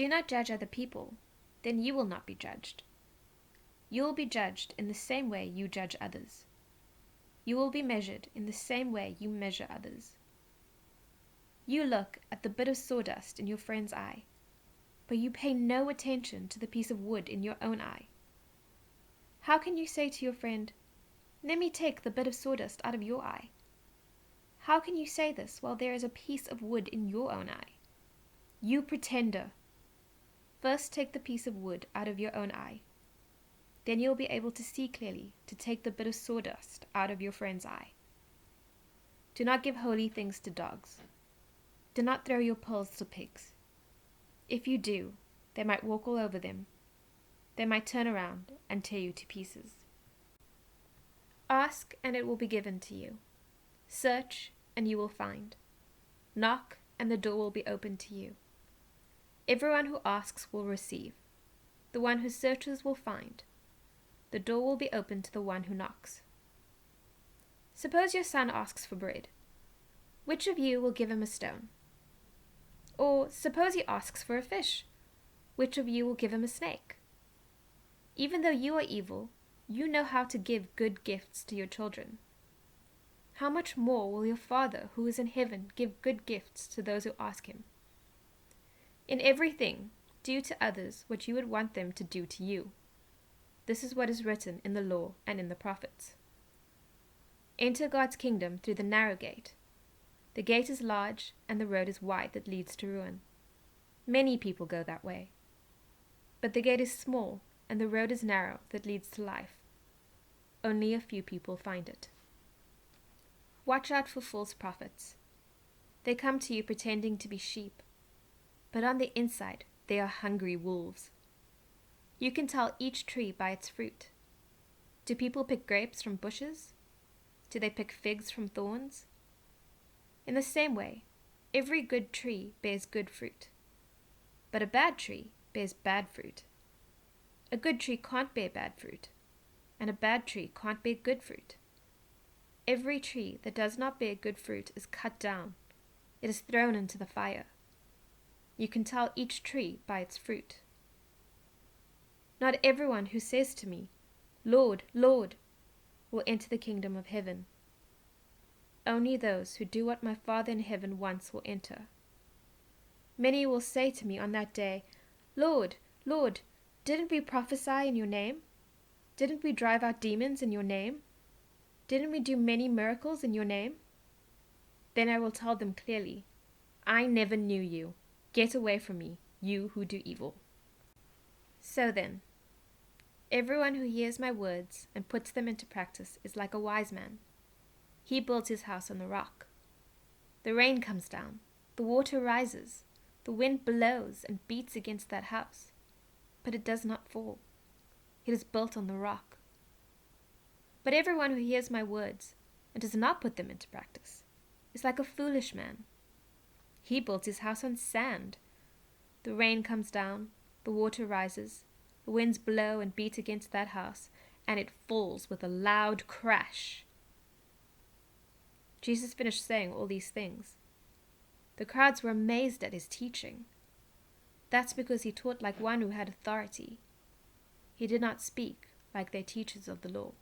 Do not judge other people, then you will not be judged. You will be judged in the same way you judge others. You will be measured in the same way you measure others. You look at the bit of sawdust in your friend's eye, but you pay no attention to the piece of wood in your own eye. How can you say to your friend, "Let me take the bit of sawdust out of your eye"? How can you say this while there is a piece of wood in your own eye? You pretender! First take the piece of wood out of your own eye. Then you'll be able to see clearly to take the bit of sawdust out of your friend's eye. Do not give holy things to dogs. Do not throw your pearls to pigs. If you do, they might walk all over them. They might turn around and tear you to pieces. Ask, and it will be given to you. Search, and you will find. Knock, and the door will be opened to you. Everyone who asks will receive. The one who searches will find. The door will be opened to the one who knocks. Suppose your son asks for bread. Which of you will give him a stone? Or suppose he asks for a fish. Which of you will give him a snake? Even though you are evil, you know how to give good gifts to your children. How much more will your Father who is in heaven give good gifts to those who ask him? In everything, do to others what you would want them to do to you. This is what is written in the law and in the prophets. Enter God's kingdom through the narrow gate. The gate is large and the road is wide that leads to ruin. Many people go that way. But the gate is small and the road is narrow that leads to life. Only a few people find it. Watch out for false prophets. They come to you pretending to be sheep, but on the inside they are hungry wolves. You can tell each tree by its fruit. Do people pick grapes from bushes? Do they pick figs from thorns? In the same way, every good tree bears good fruit, but a bad tree bears bad fruit. A good tree can't bear bad fruit, and a bad tree can't bear good fruit. Every tree that does not bear good fruit is cut down. It is thrown into the fire. You can tell each tree by its fruit. Not everyone who says to me, "Lord, Lord," will enter the kingdom of heaven. Only those who do what my Father in heaven wants will enter. Many will say to me on that day, "Lord, Lord, didn't we prophesy in your name? Didn't we drive out demons in your name? Didn't we do many miracles in your name?" Then I will tell them clearly, "I never knew you. Get away from me, you who do evil." So then, everyone who hears my words and puts them into practice is like a wise man. He builds his house on the rock. The rain comes down, the water rises, the wind blows and beats against that house, but it does not fall. It is built on the rock. But everyone who hears my words and does not put them into practice is like a foolish man. He builds his house on sand. The rain comes down, the water rises, the winds blow and beat against that house, and it falls with a loud crash. Jesus finished saying all these things. The crowds were amazed at his teaching. That's because he taught like one who had authority. He did not speak like their teachers of the law.